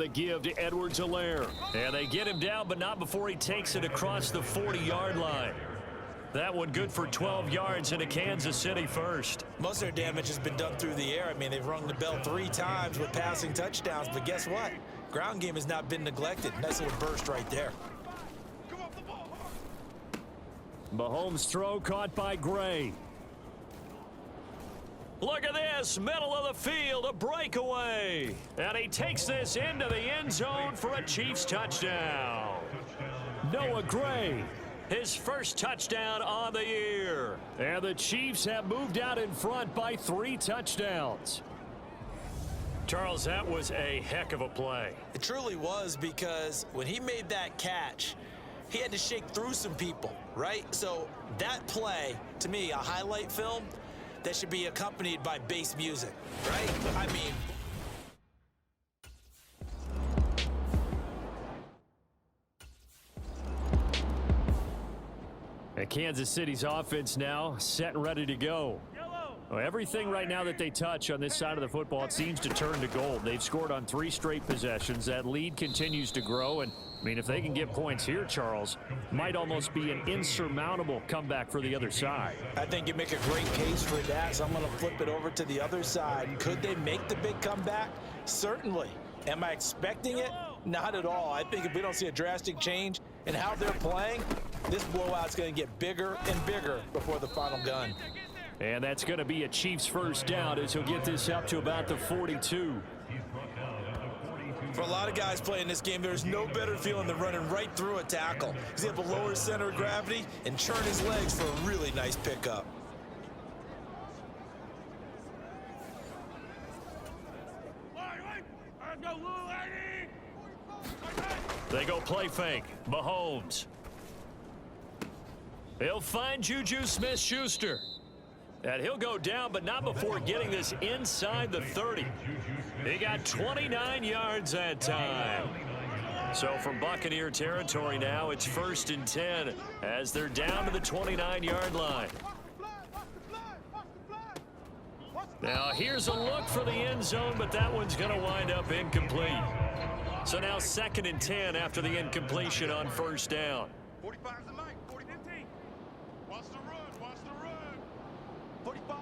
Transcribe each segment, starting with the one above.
the give to Edwards-Helaire. And they get him down, but not before he takes it across the 40-yard line. That one good for 12 yards into Kansas City first. Most of their damage has been done through the air. I mean, they've rung the bell 3 times with passing touchdowns, but guess what? Ground game has not been neglected. Nice little burst right there. Mahomes' throw caught by Gray. Look at this, middle of the field, a breakaway. And he takes this into the end zone for a Chiefs touchdown. Noah Gray, his first touchdown on the year. And the Chiefs have moved out in front by 3 touchdowns. Charles, that was a heck of a play. It truly was, because when he made that catch, he had to shake through some people, right? So that play, to me, a highlight film that should be accompanied by bass music, right? I mean, and Kansas City's offense now set and ready to go. Well, everything right now that they touch on this side of the football, it seems to turn to gold. They've scored on 3 straight possessions. That lead continues to grow, and I mean, if they can get points here, Charles, might almost be an insurmountable comeback for the other side. I think you make a great case for that, so I'm going to flip it over to the other side. Could they make the big comeback? Certainly. Am I expecting it? Not at all. I think if we don't see a drastic change in how they're playing, this blowout's going to get bigger and bigger before the final gun. And that's going to be a Chiefs first down as he'll get this up to about the 42. For a lot of guys playing this game, there's no better feeling than running right through a tackle. He's able to lower his center of gravity and churn his legs for a really nice pickup. They go play fake. Mahomes. He'll find Juju Smith-Schuster. And he'll go down, but not before getting this inside the 30. He got 29 yards that time. So from Buccaneer territory now, it's 1st and 10 as they're down to the 29-yard line. Now here's a look for the end zone, but that one's going to wind up incomplete. So now 2nd and 10 after the incompletion on 1st down. 45 the mic, 40-15. Watch the run, watch the run. 45.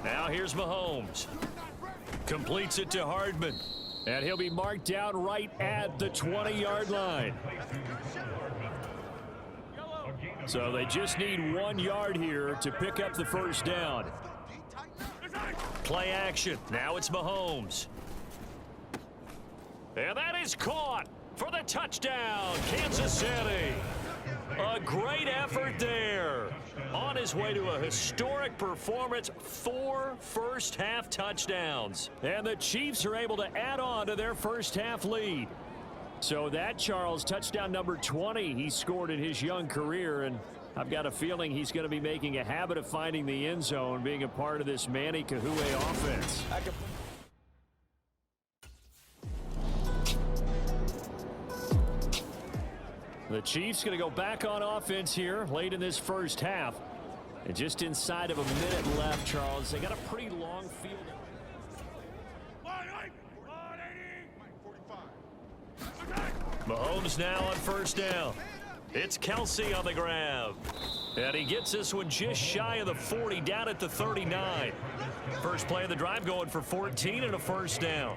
Now here's Mahomes. Completes it to Hardman. And he'll be marked down right at the 20-yard line. So they just need 1 yard here to pick up the first down. Play action. Now it's Mahomes. And that is caught for the touchdown, Kansas City. A great effort there. On his way to a historic performance, 4 first-half touchdowns. And the Chiefs are able to add on to their first-half lead. So that, Charles, touchdown number 20 he scored in his young career, and I've got a feeling he's going to be making a habit of finding the end zone, being a part of this Manny Kahue offense. The Chiefs going to go back on offense here late in this first half. And just inside of a minute left, Charles. They got a pretty long field. Mahomes now on first down. It's Kelsey on the grab. And he gets this one just shy of the 40, down at the 39. First play of the drive going for 14 and a first down.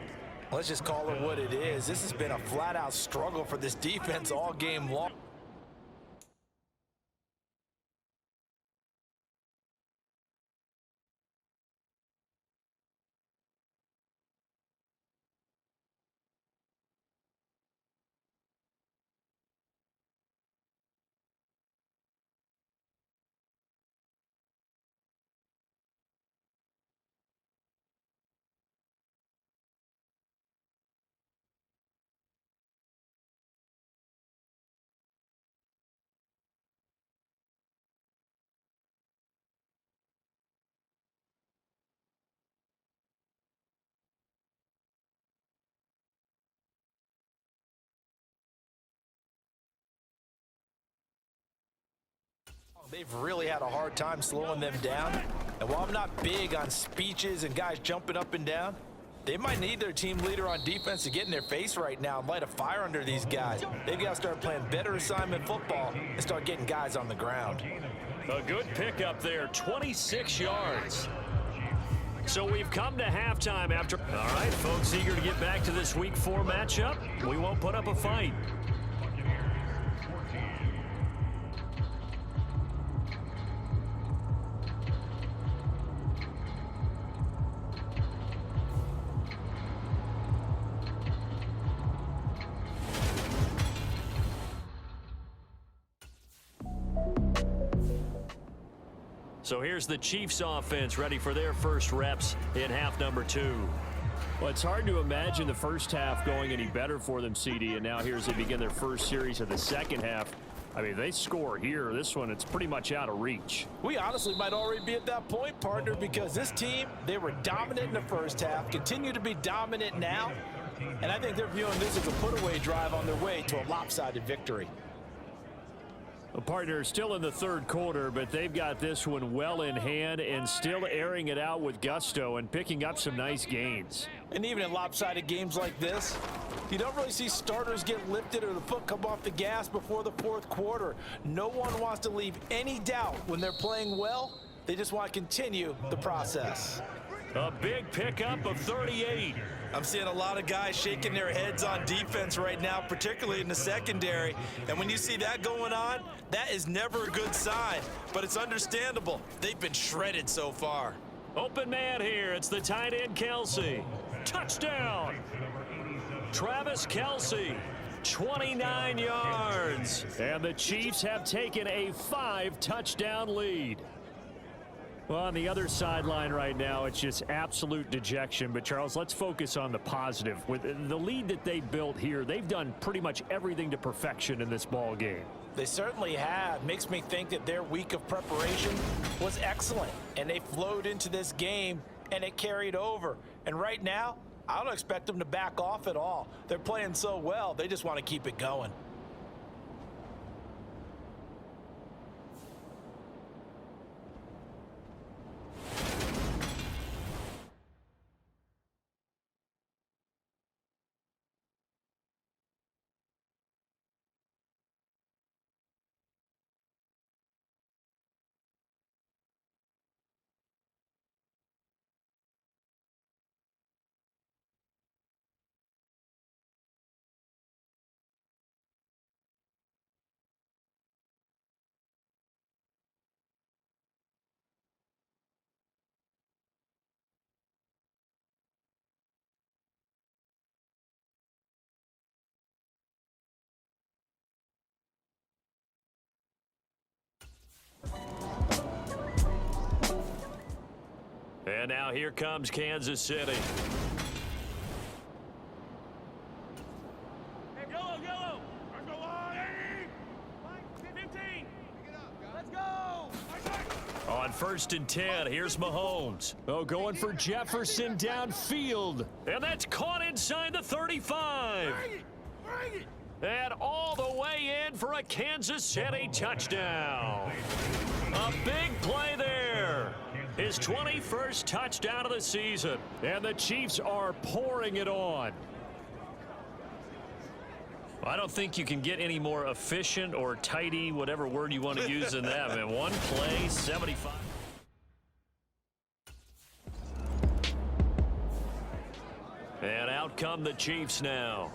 Let's just call it what it is. This has been a flat-out struggle for this defense all game long. They've really had a hard time slowing them down. And while I'm not big on speeches and guys jumping up and down, They might need their team leader on defense to get in their face right now and light a fire under these guys. They've got to start playing better assignment football and start getting guys on the ground. A good pickup there, 26 yards. So we've come to halftime after. All right, folks, eager to get back to this Week 4 matchup. We won't put up a fight. So here's the Chiefs offense ready for their first reps in half number 2. Well, it's hard to imagine the first half going any better for them, CD, and now here's they begin their first series of the second half. I mean, they score here. This one, it's pretty much out of reach. We honestly might already be at that point, partner, because this team, they were dominant in the first half, continue to be dominant now, and I think they're viewing this as a put-away drive on their way to a lopsided victory. A partner still in the third quarter, but they've got this one well in hand and still airing it out with gusto and picking up some nice gains. And even in lopsided games like this, you don't really see starters get lifted or the foot come off the gas before the fourth quarter. No one wants to leave any doubt when they're playing well. They just want to continue the process. A big pickup of 38. I'm seeing a lot of guys shaking their heads on defense right now, particularly in the secondary. And when you see that going on, that is never a good sign. But it's understandable. They've been shredded so far. Open man here. It's the tight end, Kelsey. Touchdown. Travis Kelsey, 29 yards. And the Chiefs have taken a 5-touchdown lead. Well, on the other sideline right now, it's just absolute dejection. But, Charles, let's focus on the positive. With the lead that they built here, they've done pretty much everything to perfection in this ball game. They certainly have. Makes me think that their week of preparation was excellent. And they flowed into this game, and it carried over. And right now, I don't expect them to back off at all. They're playing so well, they just want to keep it going. And now here comes Kansas City. Hey, yellow. Let's go on. 15. Let's go. On 1st and 10, here's Mahomes. Oh, going for Jefferson downfield. And that's caught inside the 35. Bring it. And all the way in for a Kansas City touchdown. A big play there. His 21st touchdown of the season. And the Chiefs are pouring it on. I don't think you can get any more efficient or tidy, whatever word you want to use in that. Man, one play, 75. And out come the Chiefs now.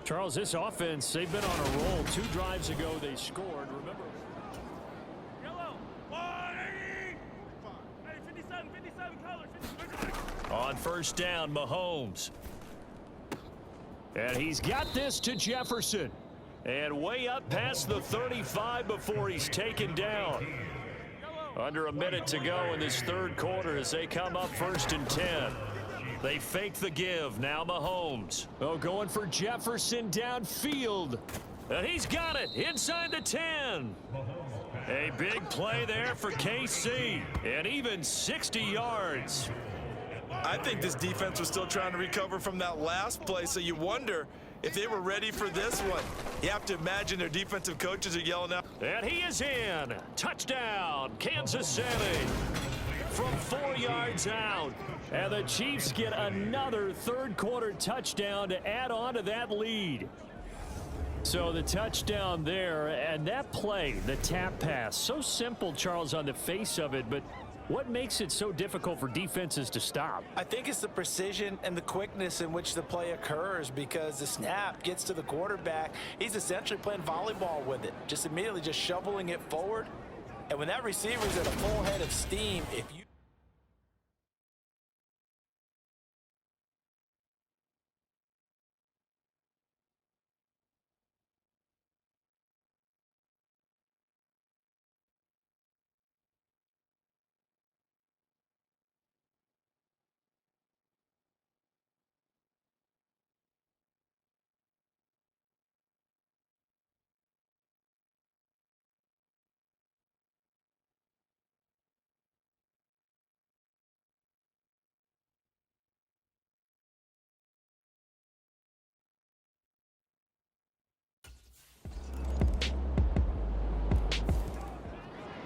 Charles, this offense, they've been on a roll. 2 drives ago, they scored. Remember? Yellow. 180. Hey, 57 colors. 57. On 1st down, Mahomes. And he's got this to Jefferson. And way up past the 35 before he's taken down. Under a minute to go in this third quarter as they come up 1st and 10. They fake the give. Now Mahomes. Oh, going for Jefferson downfield. And he's got it inside the 10. A big play there for KC. And even 60 yards. I think this defense was still trying to recover from that last play, so you wonder if they were ready for this one. You have to imagine their defensive coaches are yelling out. And he is in. Touchdown, Kansas City. from 4 yards out. And the Chiefs get another third-quarter touchdown to add on to that lead. So the touchdown there, and that play, the tap pass, so simple, Charles, on the face of it, but what makes it so difficult for defenses to stop? I think it's the precision and the quickness in which the play occurs, because the snap gets to the quarterback. He's essentially playing volleyball with it, just immediately just shoveling it forward. And when that receiver's at a full head of steam, if you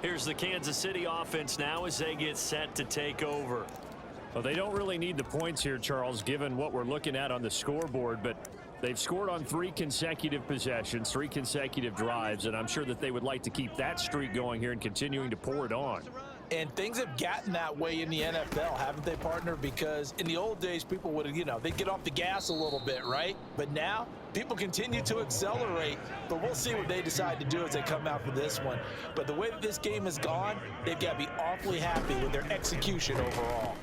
Here's the Kansas City offense now as they get set to take over. Well, they don't really need the points here, Charles, given what we're looking at on the scoreboard, but they've scored on 3 consecutive possessions, 3 consecutive drives, and I'm sure that they would like to keep that streak going here and continuing to pour it on. And things have gotten that way in the NFL, haven't they, partner? Because in the old days, people would, they'd get off the gas a little bit, right? But now, people continue to accelerate, but we'll see what they decide to do as they come out for this one. But the way that this game has gone, they've got to be awfully happy with their execution overall.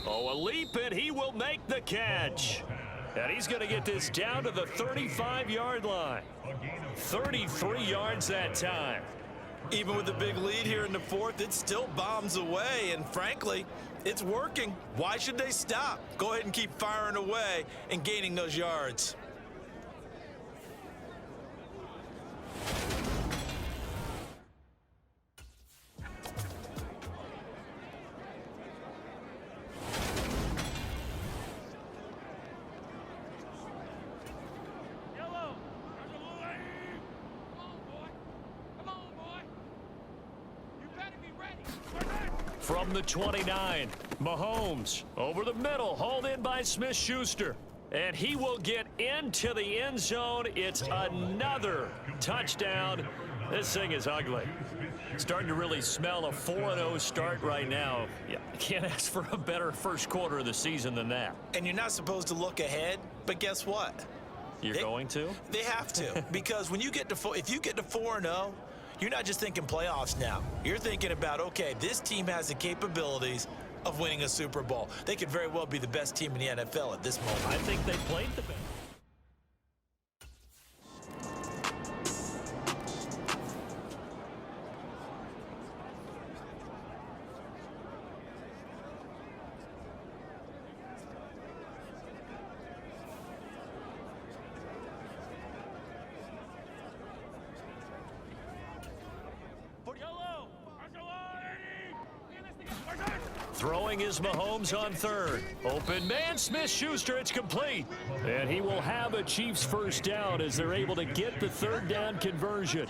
Oh, a leap, and he will make the catch. And he's going to get this down to the 35-yard line. 33 yards that time. Even with the big lead here in the fourth, it still bombs away, and frankly, it's working. Why should they stop? Go ahead and keep firing away and gaining those yards. From the 29, Mahomes over the middle, hauled in by Smith-Schuster. And he will get into the end zone. It's another touchdown. This thing is ugly. Starting to really smell a 4-0 start right now. Yeah, can't ask for a better first quarter of the season than that. And you're not supposed to look ahead, but guess what? You're going to? They have to, because when you get to if you get to 4-0, you're not just thinking playoffs now. You're thinking about, okay, this team has the capabilities of winning a Super Bowl. They could very well be the best team in the NFL at this moment. I think they played the best. Throwing is Mahomes on third. Open man, Smith-Schuster, it's complete. And he will have a Chiefs first down as they're able to get the third down conversion.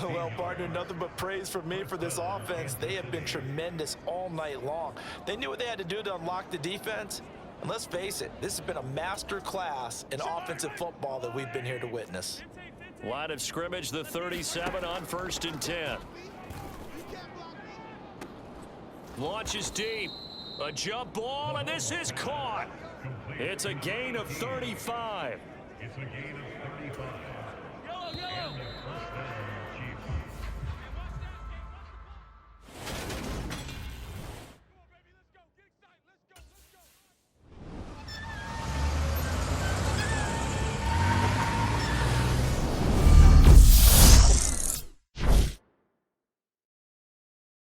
Well, partner, nothing but praise from me for this offense. They have been tremendous all night long. They knew what they had to do to unlock the defense. And let's face it, this has been a master class in offensive football that we've been here to witness. Line of scrimmage, the 37 on 1st and 10. Launches deep. A jump ball, and this is caught. It's a gain of 35.